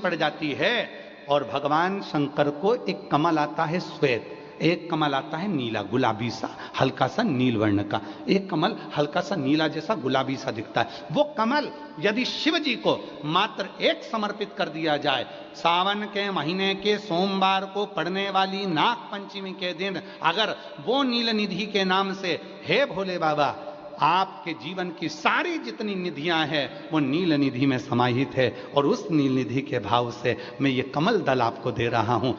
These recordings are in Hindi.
पड़ जाती है और भगवान शंकर को एक कमल आता है श्वेत, एक कमल आता है नीला, गुलाबी सा, हल्का सा नील वर्ण का, एक कमल हल्का सा नीला जैसा गुलाबी सा दिखता है। वो कमल यदि शिव जी को मात्र एक समर्पित कर दिया जाए, सावन के महीने के सोमवार को पड़ने वाली नाग पंचमी के दिन अगर वो नील निधि के नाम से, हे भोले बाबा, आपके जीवन की सारी जितनी निधियां हैं वो नील निधि में समाहित है, और उस नील निधि के भाव से मैं ये कमल दल आपको दे रहा हूं।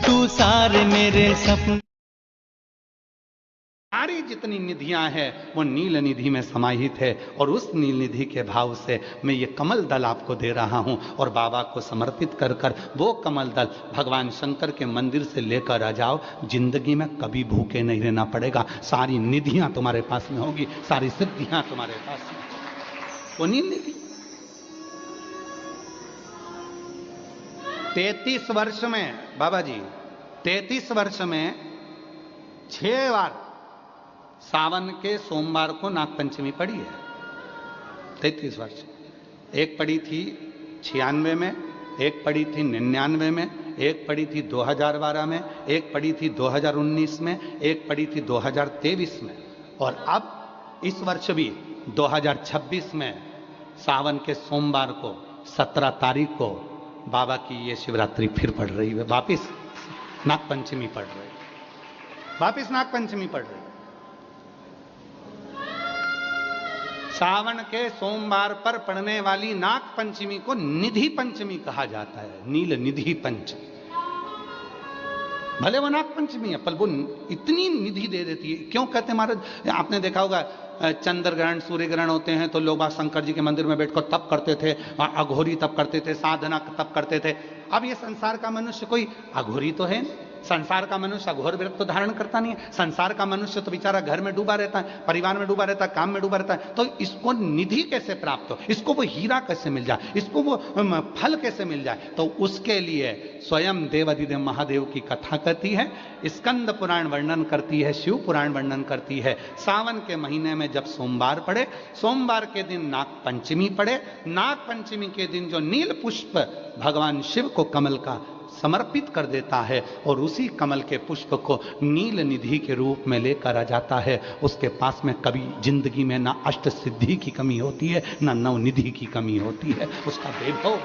तू सारे मेरे सपने, सारी जितनी निधियां हैं वो नील निधि में समाहित है, और उस नील निधि के भाव से मैं ये कमल दल आपको दे रहा हूं, और बाबा को समर्पित कर कर वो कमल दल भगवान शंकर के मंदिर से लेकर आ जाओ। जिंदगी में कभी भूखे नहीं रहना पड़ेगा, सारी निधियां तुम्हारे पास में होगी, सारी सिद्धियां तुम्हारे पास में, वो नील निधि। 33 वर्ष में बाबा जी, 33 वर्ष में 6 बार सावन के सोमवार को नागपंचमी पड़ी है। 33 वर्ष, एक पड़ी थी 96 में, एक पड़ी थी 99 में, एक पड़ी थी 2012 में, एक पड़ी थी 2019 में, एक पड़ी थी 2023 में, और अब इस वर्ष भी 2026 में सावन के सोमवार को 17 तारीख को बाबा की ये शिवरात्रि फिर पड़ रही है, वापिस नागपंचमी पड़ रही है, वापिस नागपंचमी पड़ रही है। सावन के सोमवार पर पड़ने वाली नाग पंचमी को निधि पंचमी कहा जाता है, नील निधि पंचमी। भले वो नाग पंचमी है पर वो इतनी निधि दे देती है। क्यों कहते हैं महाराज, आपने देखा होगा चंद्र ग्रहण सूर्य ग्रहण होते हैं तो लोग शंकर जी के मंदिर में बैठकर तप करते थे, अघोरी तप करते थे, साधना तप करते थे। अब ये संसार का मनुष्य कोई अघोरी तो है, संसार का मनुष्य अघोर व्रत तो धारण करता नहीं है। संसार का मनुष्य तो बेचारा घर में डूबा रहता है, परिवार में डूबा रहता है, काम में डूबा रहता है। तो इसको निधि कैसे प्राप्त हो, इसको वो हीरा कैसे मिल जाए, इसको वो फल कैसे मिल जाए, तो उसके लिए स्वयं देवाधिदेव महादेव की कथा कहती है, स्कंद पुराण वर्णन करती है, शिव पुराण वर्णन करती है। सावन के महीने में जब सोमवार पड़े, सोमवार के दिन नाग पंचमी पड़े, नाग पंचमी के दिन जो नील पुष्प भगवान शिव को कमल का समर्पित कर देता है और उसी कमल के पुष्प को नील निधि के रूप में लेकर आ जाता है, उसके पास में कभी जिंदगी में ना अष्ट सिद्धि की कमी होती है, ना नवनिधि की कमी होती है। उसका वैभव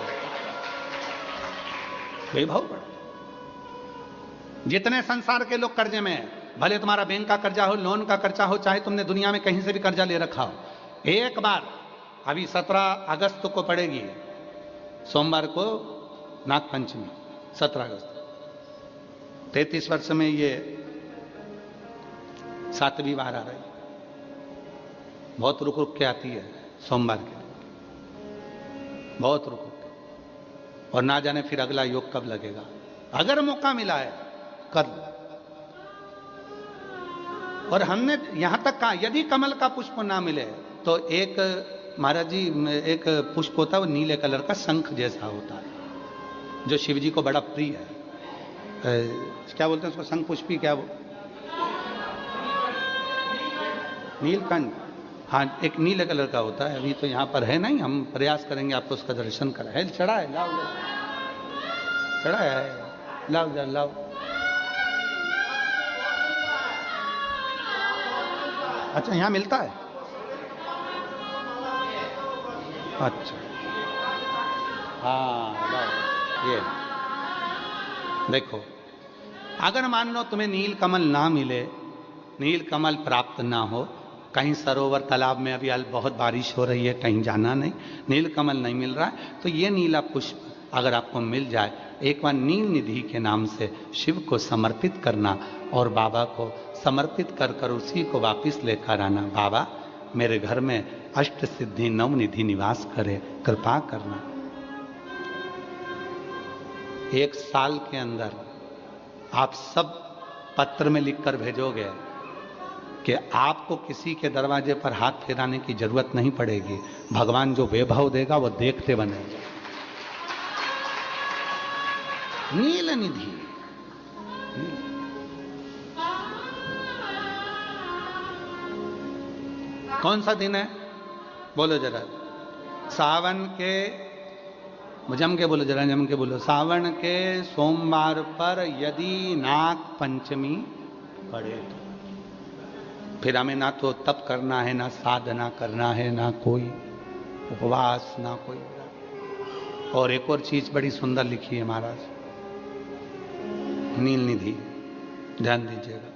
बढ़ता है। जितने संसार के लोग कर्जे में हैं, भले तुम्हारा बैंक का कर्जा हो, लोन का कर्जा हो, चाहे तुमने दुनिया में कहीं से भी कर्जा ले रखा हो, एक बार अभी 17 अगस्त को पड़ेगी, सोमवार को नागपंचमी, 17 अगस्त। 33 वर्ष में ये 7वीं बार आ रही, बहुत रुक रुक के आती है सोमवार के, बहुत रुक रुक के, और ना जाने फिर अगला योग कब लगेगा। अगर मौका मिला है कर लो। और हमने यहां तक कहा यदि कमल का पुष्प ना मिले तो एक महाराज जी, एक पुष्प होता है वो नीले कलर का शंख जैसा होता है, जो शिव जी को बड़ा प्रिय है। क्या बोलते हैं उसको, शंख पुष्पी, क्या वो, नीलकंठ, हाँ, एक नीले कलर का होता है। अभी तो यहाँ पर है नहीं, हम प्रयास करेंगे आपको उसका दर्शन कराए। चढ़ा है, लाओ, चढ़ा है, लाओ जा, लाओ। अच्छा, यहाँ मिलता है, अच्छा, हाँ, लाओ, ये देखो। अगर मान लो तुम्हें नील कमल ना मिले, नील कमल प्राप्त ना हो, कहीं सरोवर तालाब में अभी बहुत बारिश हो रही है, कहीं जाना नहीं, नील कमल नहीं मिल रहा है, तो ये नीला पुष्प अगर आपको मिल जाए, एक बार नील निधि के नाम से शिव को समर्पित करना और बाबा को समर्पित कर कर उसी को वापस लेकर आना। बाबा मेरे घर में अष्ट सिद्धि नव निधि निवास करे, कृपा करना। 1 साल के अंदर आप सब पत्र में लिखकर भेजोगे कि आपको किसी के दरवाजे पर हाथ फेराने की जरूरत नहीं पड़ेगी, भगवान जो वैभव देगा वो देखते बनेगा। नील निधि, कौन सा दिन है? बोलो जरा। सावन के, जम के बोलो जरा, जम के बोलो। सावन के सोमवार पर यदि नाग पंचमी पड़े तो फिर हमें ना तो तप करना है, ना साधना करना है, ना कोई उपवास, ना कोई। और एक और चीज बड़ी सुंदर लिखी है महाराज, नील निधि, ध्यान दीजिएगा।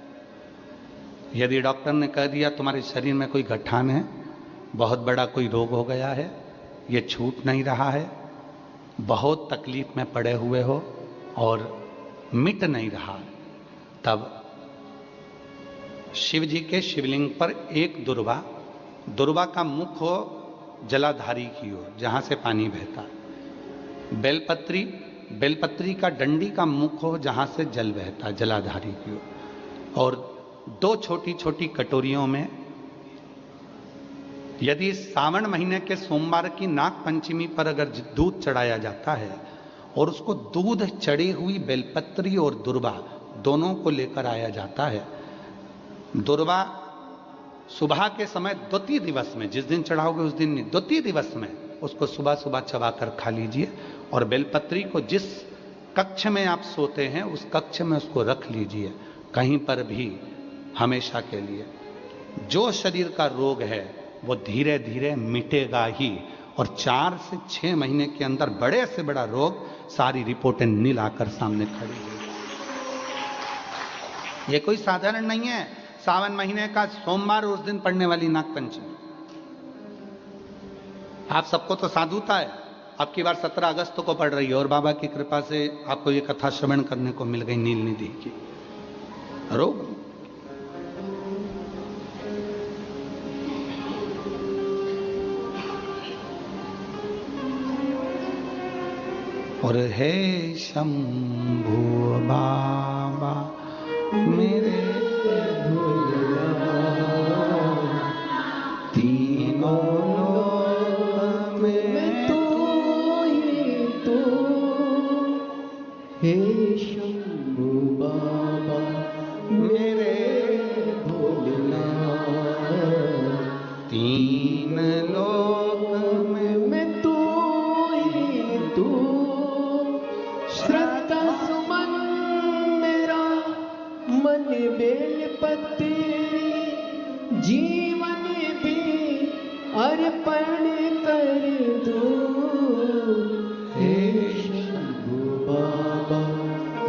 यदि डॉक्टर ने कह दिया तुम्हारे शरीर में कोई गठान है, बहुत बड़ा कोई रोग हो गया है, ये छूट नहीं रहा है, बहुत तकलीफ में पड़े हुए हो और मिट नहीं रहा, तब शिव जी के शिवलिंग पर एक दुर्वा का मुख हो जलाधारी की ओर जहां से पानी बहता है, बेलपत्री का डंडी का मुख हो जहां से जल बहता है जलाधारी की ओर, और 2 छोटी छोटी कटोरियों में यदि सावन महीने के सोमवार की नाग पंचमी पर अगर दूध चढ़ाया जाता है और उसको दूध चढ़ी हुई बेलपत्री और दुर्वा दोनों को लेकर आया जाता है, दुर्वा सुबह के समय द्वितीय दिवस में, जिस दिन चढ़ाओगे उस दिन नहीं, द्वितीय दिवस में उसको सुबह सुबह चबाकर खा लीजिए, और बेलपत्री को जिस कक्ष में आप सोते हैं उस कक्ष में उसको रख लीजिए कहीं पर भी, हमेशा के लिए। जो शरीर का रोग है वो धीरे धीरे मिटेगा ही, और 4 से 6 महीने के अंदर बड़े से बड़ा रोग सारी रिपोर्टें नील आकर सामने खड़ी है। ये कोई साधारण नहीं है। सावन महीने का सोमवार उस दिन पड़ने वाली नाग पंचमी। आप सबको तो साधुता है, अब की बार 17 अगस्त को पड़ रही है, और बाबा की कृपा से आपको ये कथा श्रवण करने को मिल गई नील निधि की। रोग और हे शंभू बाबा मेरे तीनों लोक में तू ही तू, हे शंभू बाबा मेरे भोलेनाथ, 3 लोक में तू ही तू, श्रद्धा सुमन मेरा मन बेलपत्री, जीवन भी अर्पण कर दूं, हे शंभू बाबा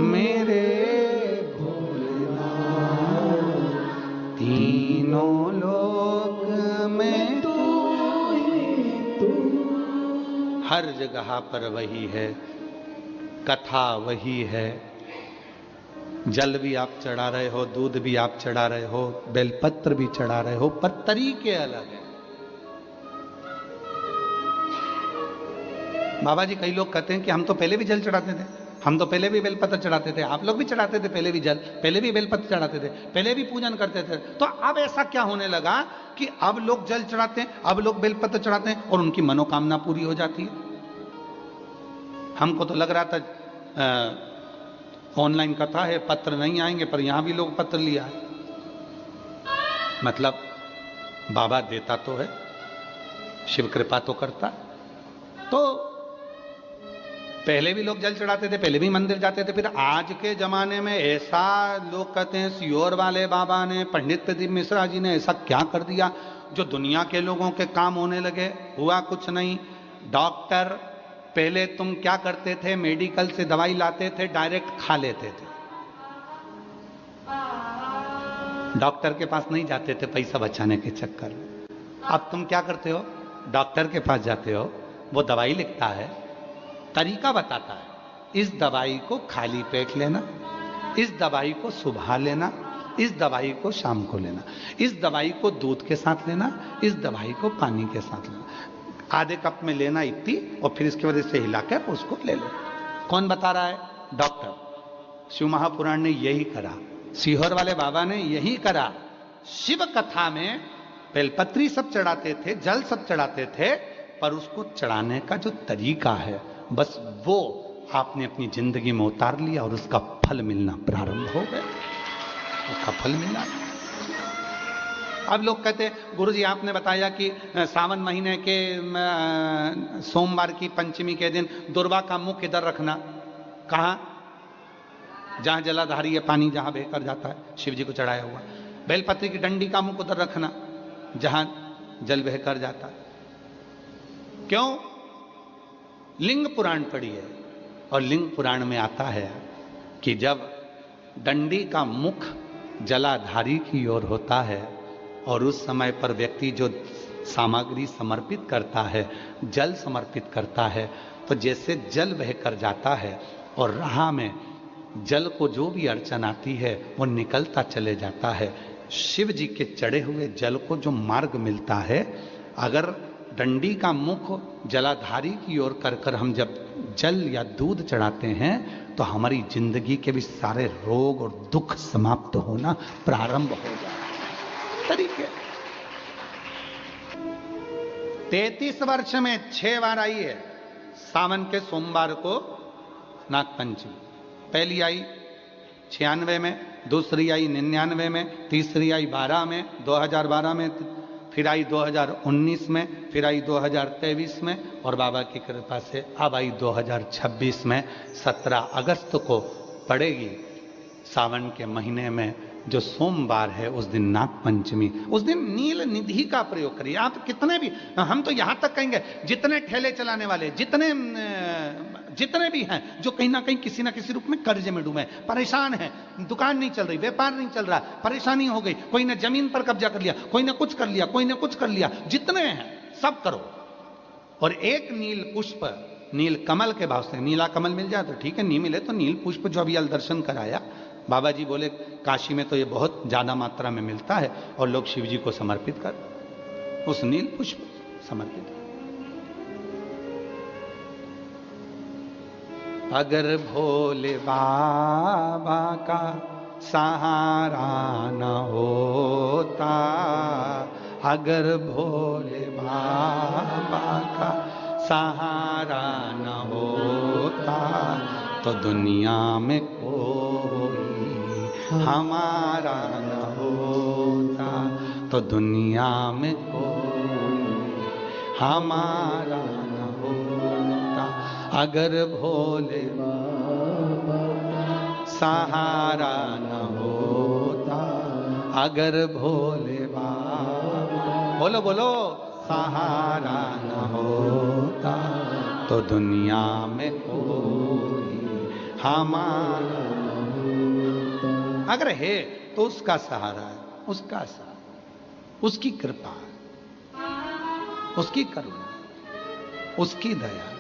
मेरे भोलेनाथ, तीनों लोक में तू ही तू। हर जगह पर वही है, कथा वही है। जल भी आप चढ़ा रहे हो, दूध भी आप चढ़ा रहे हो, बेलपत्र भी चढ़ा रहे हो, पर तरीके अलग है। बाबा जी, कई लोग कहते हैं कि हम तो पहले भी जल चढ़ाते थे, हम तो पहले भी बेलपत्र चढ़ाते थे, आप लोग भी चढ़ाते थे पहले भी जल, पहले भी बेलपत्र चढ़ाते थे, पहले भी पूजन करते थे, तो अब ऐसा क्या होने लगा कि अब लोग जल चढ़ाते हैं, अब लोग बेलपत्र चढ़ाते हैं और उनकी मनोकामना पूरी हो जाती है? हमको तो लग रहा था ऑनलाइन कथा है, पत्र नहीं आएंगे, पर यहां भी लोग पत्र लिया है। मतलब बाबा देता तो है, शिव कृपा तो करता। तो पहले भी लोग जल चढ़ाते थे, पहले भी मंदिर जाते थे, फिर आज के जमाने में ऐसा लोग कहते हैं सियोर वाले बाबा ने, पंडित प्रदीप मिश्रा जी ने ऐसा क्या कर दिया जो दुनिया के लोगों के काम होने लगे। हुआ कुछ नहीं। डॉक्टर, पहले तुम क्या करते थे, मेडिकल से दवाई लाते थे, डायरेक्ट खा लेते थे, डॉक्टर के पास नहीं जाते थे पैसा बचाने के चक्कर में। अब तुम क्या करते हो, डॉक्टर के पास जाते हो, वो दवाई लिखता है, तरीका बताता है, इस दवाई को खाली पेट लेना, इस दवाई को सुबह लेना, इस दवाई को शाम को लेना, इस दवाई को दूध के साथ लेना, इस दवाई को पानी के साथ लेना, आधे कप में लेना इतनी, और फिर इसके वजह से हिलाकर उसको ले लो। कौन बता रहा है? डॉक्टर। शिव महापुराण ने यही करा, सीहोर वाले बाबा ने यही करा। शिव कथा में बेलपत्री सब चढ़ाते थे, जल सब चढ़ाते थे, पर उसको चढ़ाने का जो तरीका है, बस वो आपने अपनी जिंदगी में उतार लिया और उसका फल मिलना प्रारंभ हो गया, उसका फल मिलना। अब लोग कहते हैं गुरुजी आपने बताया कि सावन महीने के सोमवार की पंचमी के दिन दुर्वा का मुख इधर रखना। कहाँ? जहां जलाधारी है, पानी जहां बहकर जाता है, शिव जी को चढ़ाया हुआ। बेलपत्री की डंडी का मुख उधर रखना जहां जल बहकर जाता है। क्यों? लिंग पुराण पढ़ी है और लिंग पुराण में आता है कि जब डंडी का मुख जलाधारी की ओर होता है और उस समय पर व्यक्ति जो सामग्री समर्पित करता है, जल समर्पित करता है, तो जैसे जल बहकर जाता है और राह में जल को जो भी अड़चन आती है वो निकलता चले जाता है। शिव जी के चढ़े हुए जल को जो मार्ग मिलता है, अगर डंडी का मुख जलाधारी की ओर कर कर हम जब जल या दूध चढ़ाते हैं तो हमारी जिंदगी के भी सारे रोग और दुख समाप्त होना प्रारंभ हो जाए। तरीके 33 वर्ष में 6 बार आई है सावन के सोमवार को नागपंचमी। पहली आई 96 में, दूसरी आई 99 में, तीसरी आई 12 में, 2012 में, फिर आई 2019 में, फिर आई 2023 में और बाबा की कृपा से अब आई 2026 में। 17 अगस्त को पड़ेगी सावन के महीने में जो सोमवार है, उस दिन नागपंचमी। उस दिन नील निधि का प्रयोग करिए। आप कितने भी, हम तो यहां तक कहेंगे जितने ठेले चलाने वाले, जितने भी हैं जो कहीं ना कहीं किसी ना किसी रूप में कर्ज में डूबे, परेशान है, दुकान नहीं चल रही, व्यापार नहीं चल रहा, परेशानी हो गई, कोई ने जमीन पर कब्जा कर लिया, कोई ने कुछ कर लिया, कोई ने कुछ कर लिया, जितने हैं सब करो और एक नील पुष्प, नील कमल के भाव से, नीला कमल मिल जाए तो ठीक है, नहीं मिले तो नील पुष्प जो अभी दर्शन कराया बाबा जी बोले काशी में तो ये बहुत ज्यादा मात्रा में मिलता है और लोग शिव जी को समर्पित कर, उस नील पुष्प समर्पित। अगर भोले बाबा का सहारा न होता, अगर भोले बाबा का सहारा न होता तो दुनिया में कोई हमारा न होता, तो दुनिया में कोई हमारा न होता। अगर भोले बाबा सहारा न होता, अगर भोले बाबा, बोलो बोलो, सहारा न होता तो दुनिया में कोई हमारा, अगर है तो उसका सहारा है, उसका सहारा, उसकी कृपा, उसकी करुणा, उसकी दया।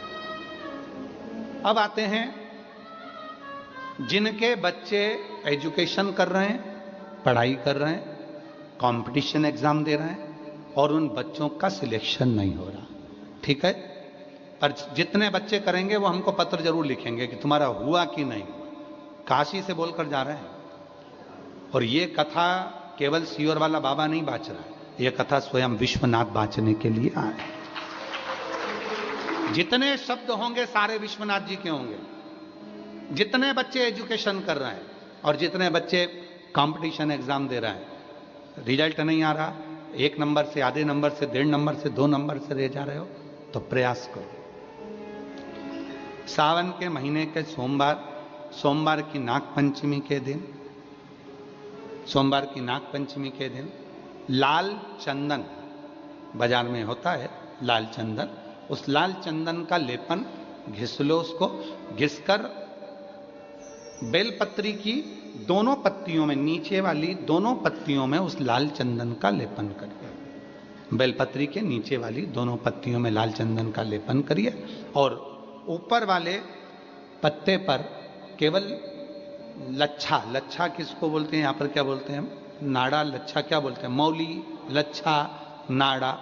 अब आते हैं जिनके बच्चे एजुकेशन कर रहे हैं, पढ़ाई कर रहे हैं, कंपटीशन एग्जाम दे रहे हैं और उन बच्चों का सिलेक्शन नहीं हो रहा, ठीक है, पर जितने बच्चे करेंगे वो हमको पत्र जरूर लिखेंगे कि तुम्हारा हुआ कि नहीं हुआ। काशी से बोलकर जा रहे हैं और ये कथा केवल सियोर वाला बाबा नहीं बाँच रहा है, ये कथा स्वयं विश्वनाथ बाँचने के लिए आए। जितने शब्द होंगे सारे विश्वनाथ जी के होंगे। जितने बच्चे एजुकेशन कर रहे हैं और जितने बच्चे कंपटीशन एग्जाम दे रहे हैं, रिजल्ट नहीं आ रहा, 1 नंबर से, आधे नंबर से, 1.5 नंबर से, 2 नंबर से रह जा रहे हो, तो प्रयास करो। सावन के महीने के सोमवार की नागपंचमी के दिन, सोमवार की नागपंचमी के दिन लाल चंदन बाजार में होता है, लाल चंदन, उस लाल चंदन का लेपन घिस लो, उसको घिसकर बेलपत्री की दोनों पत्तियों में, नीचे वाली दोनों पत्तियों में उस लाल चंदन का लेपन करिए। बेलपत्री के नीचे वाली दोनों पत्तियों में लाल चंदन का लेपन करिए और ऊपर वाले पत्ते पर केवल लच्छा, लच्छा किसको बोलते हैं यहाँ पर, क्या बोलते हैं हम, नाड़ा, लच्छा क्या बोलते हैं, मौली, लच्छा, नाड़ा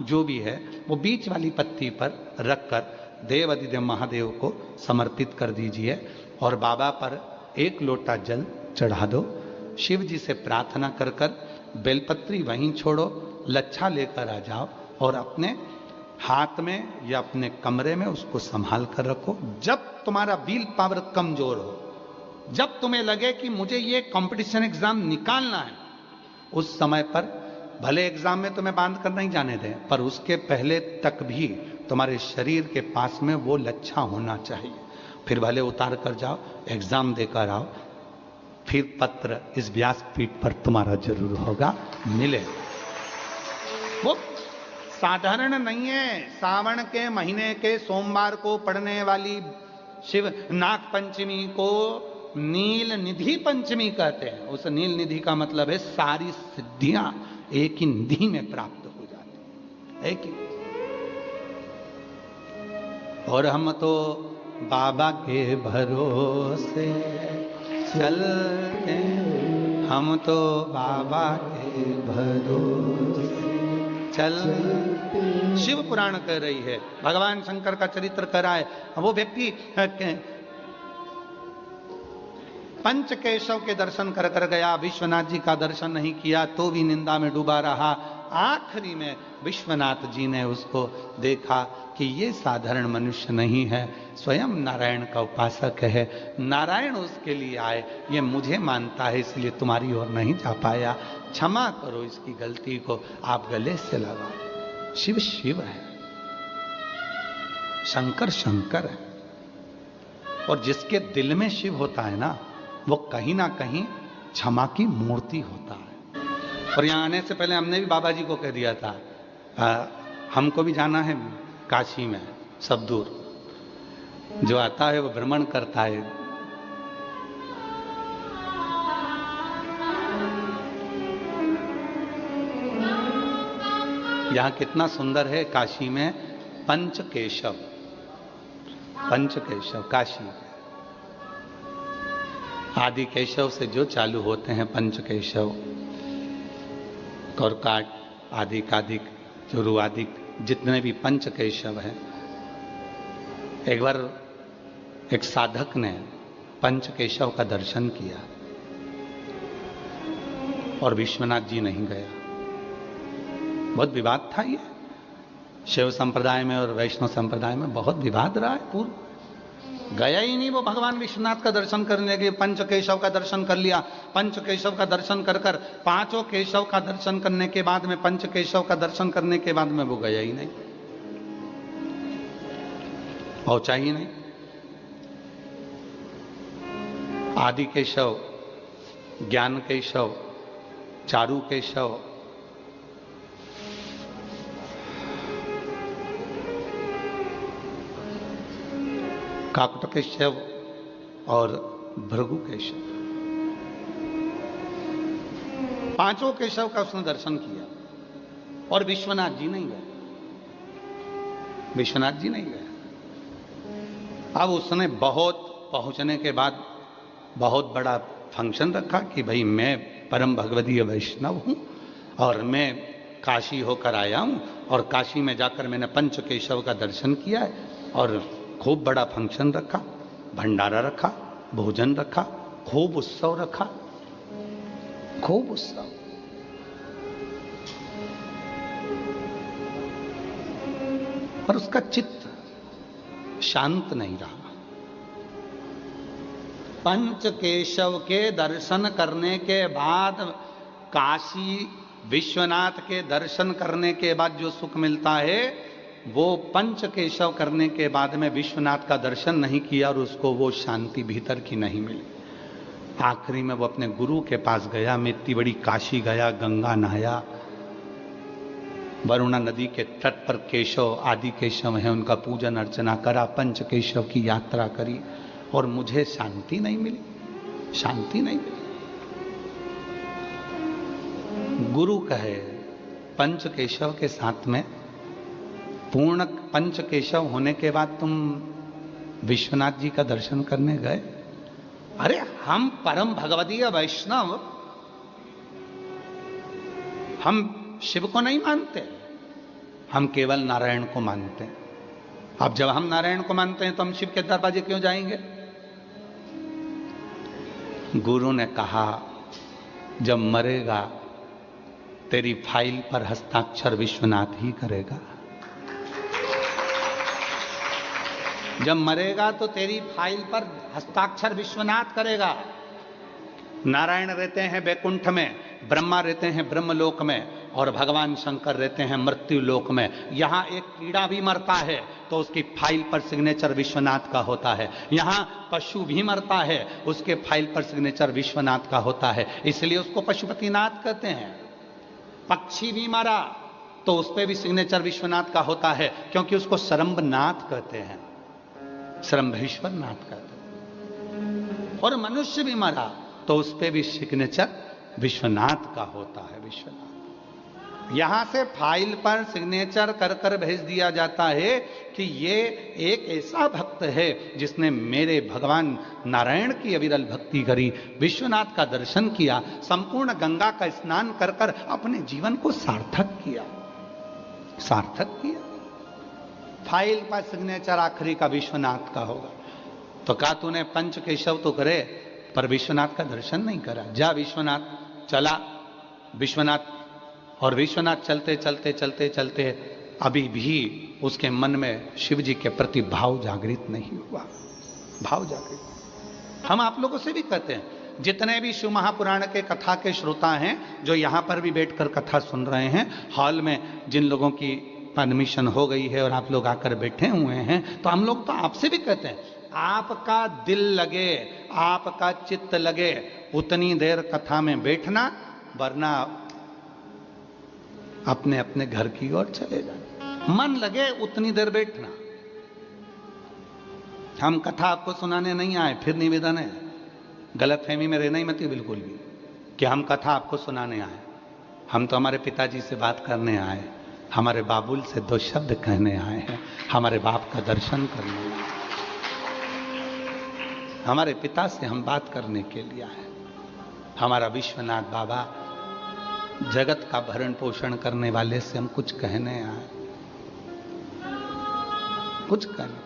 जो भी है, वो बीच वाली पत्ती पर रखकर देव अधिदेव महादेव को समर्पित कर दीजिए और बाबा पर 1 लोटा जल चढ़ा दो। शिव जी से प्रार्थना कर कर बेलपत्री वहीं छोड़ो, लच्छा लेकर आ जाओ और अपने हाथ में या अपने कमरे में उसको संभाल कर रखो। जब तुम्हारा विल पावर कमजोर हो, जब तुम्हें लगे कि मुझे ये कंपटीशन एग्जाम निकालना है, उस समय पर भले एग्जाम में तुम्हें बांध कर नहीं जाने दें, पर उसके पहले तक भी तुम्हारे शरीर के पास में वो लच्छा होना चाहिए। फिर भले उतार कर जाओ, एग्जाम देकर आओ, फिर पत्र इस व्यासपीठ पर तुम्हारा जरूर होगा, मिले। वो साधारण नहीं है। सावन के महीने के सोमवार को पड़ने वाली शिव नाग पंचमी को नील निधि पंचमी कहते हैं। उस नील निधि का मतलब है सारी सिद्धियां एक ही निधि में प्राप्त हो जाती है, एक ही। और हम तो बाबा के भरोसे चलते हैं, हम तो बाबा के भरोसे चल। शिव पुराण कह रही है, भगवान शंकर का चरित्र कह रहा है। वो व्यक्ति पंच केशव के दर्शन कर कर गया, विश्वनाथ जी का दर्शन नहीं किया तो भी निंदा में डूबा रहा। आखिरी में विश्वनाथ जी ने उसको देखा कि ये साधारण मनुष्य नहीं है, स्वयं नारायण का उपासक है। नारायण उसके लिए आए, ये मुझे मानता है इसलिए तुम्हारी ओर नहीं जा पाया, क्षमा करो इसकी गलती को, आप गले से लगाओ। शिव शिव है, शंकर शंकर है। और जिसके दिल में शिव होता है ना, वो कहीं ना कहीं क्षमा की मूर्ति होता है। और यहाँ आने से पहले हमने भी बाबा जी को कह दिया था, हमको भी जाना है काशी में, सब दूर। जो आता है वो भ्रमण करता है। यहाँ कितना सुंदर है काशी में पंचकेशव, पंचकेशव काशी। आदि केशव से जो चालू होते हैं पंचकेशव, कौरकाट आदि कादिक चुरुआदिक, जितने भी पंचकेशव हैं। एक बार एक साधक ने पंचकेशव का दर्शन किया और विश्वनाथ जी नहीं गया। बहुत विवाद था ये, शिव संप्रदाय में और वैष्णव संप्रदाय में बहुत विवाद रहा है। पूर्व गया ही नहीं वो भगवान विश्वनाथ का दर्शन करने के लिए। पंचकेशव का दर्शन कर लिया, पंचकेशव का दर्शन कर कर पांचों केशव का दर्शन करने के बाद में, पंचकेशव का दर्शन करने के बाद में वो गया ही नहीं, पहुंचा ही नहीं। आदि केशव, ज्ञान केशव, चारु केशव, काकुट केशव और भृगु केशव, पांचों केशव का उसने दर्शन किया और विश्वनाथ जी नहीं गए, विश्वनाथ जी नहीं गए। अब उसने बहुत पहुंचने के बाद बहुत बड़ा फंक्शन रखा कि भाई मैं परम भगवदीय वैष्णव हूं और मैं काशी होकर आया हूं और काशी में जाकर मैंने पंचकेशव का दर्शन किया है। और खूब बड़ा फंक्शन रखा, भंडारा रखा, भोजन रखा, खूब उत्सव रखा, खूब उत्सव। पर उसका चित्त शांत नहीं रहा। पंचकेशव के दर्शन करने के बाद, काशी विश्वनाथ के दर्शन करने के बाद जो सुख मिलता है, वो पंचकेशव करने के बाद में विश्वनाथ का दर्शन नहीं किया और उसको वो शांति भीतर की नहीं मिली। आखिरी में वो अपने गुरु के पास गया, मैं इतनी बड़ी काशी गया, गंगा नहाया, वरुणा नदी के तट पर केशव आदि केशव हैं, उनका पूजन अर्चना करा, पंचकेशव की यात्रा करी और मुझे शांति नहीं मिली, शांति नहीं मिली। गुरु कहे पंचकेशव के साथ में, पूर्ण पंचकेशव होने के बाद तुम विश्वनाथ जी का दर्शन करने गए? अरे हम परम भगवदीय वैष्णव, हम शिव को नहीं मानते, हम केवल नारायण को मानते हैं। अब जब हम नारायण को मानते हैं तो हम शिव के दरवाजे क्यों जाएंगे? गुरु ने कहा, जब मरेगा तेरी फाइल पर हस्ताक्षर विश्वनाथ ही करेगा। जब मरेगा तो तेरी फाइल पर हस्ताक्षर विश्वनाथ करेगा। नारायण रहते हैं वैकुंठ में, ब्रह्मा रहते हैं ब्रह्मलोक में और भगवान शंकर रहते हैं मृत्यु लोक में। यहां एक कीड़ा भी मरता है तो उसकी फाइल पर सिग्नेचर विश्वनाथ का होता है। यहां पशु भी मरता है, उसके फाइल पर सिग्नेचर विश्वनाथ का होता है, इसलिए उसको पशुपतिनाथ कहते हैं। पक्षी भी मरा तो उस पर भी सिग्नेचर विश्वनाथ का होता है, क्योंकि उसको सरंबनाथ कहते हैं, सरंभेश्वर नाथ कहते हैं। और मनुष्य भी मरा तो उस पर भी सिग्नेचर विश्वनाथ का होता है, विश्वनाथ। यहां से फाइल पर सिग्नेचर कर कर भेज दिया जाता है कि ये एक ऐसा भक्त है जिसने मेरे भगवान नारायण की अविरल भक्ति करी, विश्वनाथ का दर्शन किया, संपूर्ण गंगा का स्नान कर कर अपने जीवन को सार्थक किया, सार्थक किया। फाइल पर सिग्नेचर आखिरी का विश्वनाथ का होगा। तो कहा तूने पंच केशव तो करे पर विश्वनाथ का दर्शन नहीं करा। जा विश्वनाथ चला, विश्वनाथ, और विश्वनाथ चलते चलते चलते चलते अभी भी उसके मन में शिव जी के प्रति भाव जागृत नहीं हुआ, भाव जागृत। हम आप लोगों से भी कहते हैं, जितने भी शिव महापुराण के कथा के श्रोता हैं जो यहां पर भी बैठकर कथा सुन रहे हैं, हॉल में जिन लोगों की परमिशन हो गई है और आप लोग आकर बैठे हुए हैं, तो हम लोग तो आपसे भी कहते हैं, आपका दिल लगे, आपका चित्त लगे उतनी देर कथा में बैठना, वरना अपने अपने घर की ओर चले जाए। मन लगे उतनी देर बैठना। हम कथा आपको सुनाने नहीं आए, फिर निवेदन है, गलतफहमी में रहना ही मत बिल्कुल भी कि हम कथा आपको सुनाने आए। हम तो हमारे पिताजी से बात करने आए, हमारे बाबुल से दो शब्द कहने आए हैं, हमारे बाप का दर्शन करने आए, हमारे पिता से हम बात करने के लिए आए। हमारा विश्वनाथ बाबा जगत का भरण पोषण करने वाले से हम कुछ कहने आए, कुछ कहने,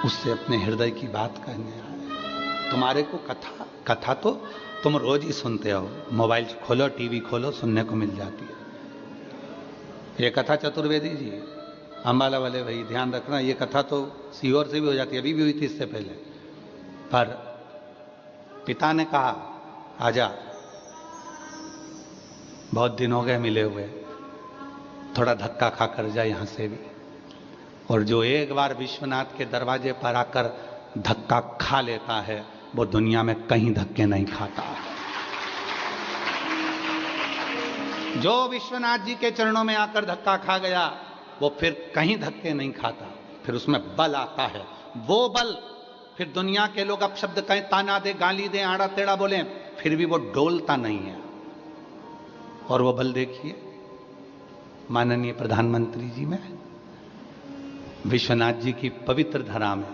उससे अपने हृदय की बात कहने आए। तुम्हारे को कथा तो तुम रोज ही सुनते हो, मोबाइल खोलो, टीवी खोलो, सुनने को मिल जाती है। ये कथा चतुर्वेदी जी, अंबाला वाले भाई ध्यान रखना, ये कथा तो सीहोर से भी हो जाती है, अभी भी हुई थी इससे पहले। पर पिता ने कहा आजा, बहुत दिन हो गए मिले हुए, थोड़ा धक्का खा कर जा यहां से भी। और जो एक बार विश्वनाथ के दरवाजे पर आकर धक्का खा लेता है वो दुनिया में कहीं धक्के नहीं खाता है। जो विश्वनाथ जी के चरणों में आकर धक्का खा गया वो फिर कहीं धक्के नहीं खाता, फिर उसमें बल आता है। वो बल फिर दुनिया के लोग अपशब्द कहें, ताना दे, गाली दे, आड़ा टेढ़ा बोले, फिर भी वो डोलता नहीं है। और वो बल देखिए माननीय प्रधानमंत्री जी में, विश्वनाथ जी की पवित्र धरा में,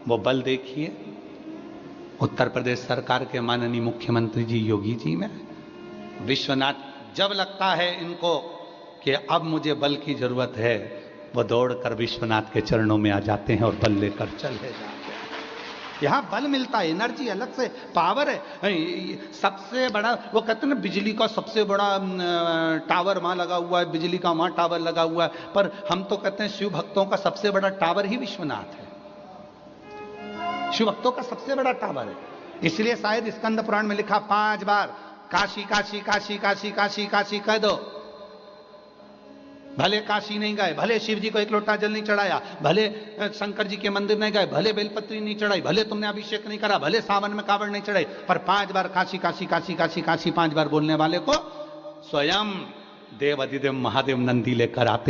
वो बल देखिए उत्तर प्रदेश सरकार के माननीय मुख्यमंत्री जी योगी जी में। विश्वनाथ जब लगता है इनको कि अब मुझे बल की जरूरत है, वो दौड़कर विश्वनाथ के चरणों में आ जाते हैं और बल लेकर चले जाते हैं। यहां बल मिलता है, एनर्जी अलग से, पावर है। सबसे बड़ा वो कहते हैं ना, बिजली का सबसे बड़ा टावर वहां लगा हुआ है, बिजली का वहां टावर लगा हुआ है, पर हम तो कहते हैं शिव भक्तों का सबसे बड़ा टावर ही विश्वनाथ है। शिव भक्तों का सबसे बड़ा टावर है। इसलिए शायद स्कंद पुराण में लिखा 5 बार काशी काशी काशी काशी काशी काशी कह दो। भले काशी नहीं गए, भले शिव जी को एक लोटा जल नहीं चढ़ाया, भले शंकर जी के मंदिर नहीं गए, भले बेलपत्री नहीं चढ़ाई, भले तुमने अभिषेक नहीं करा, भले सावन में कावड़ नहीं चढ़ाई, पर 5 बार काशी काशी काशी काशी काशी 5 बार बोलने वाले को स्वयं देव अधिदेव महादेव नंदी लेकर आते हैं।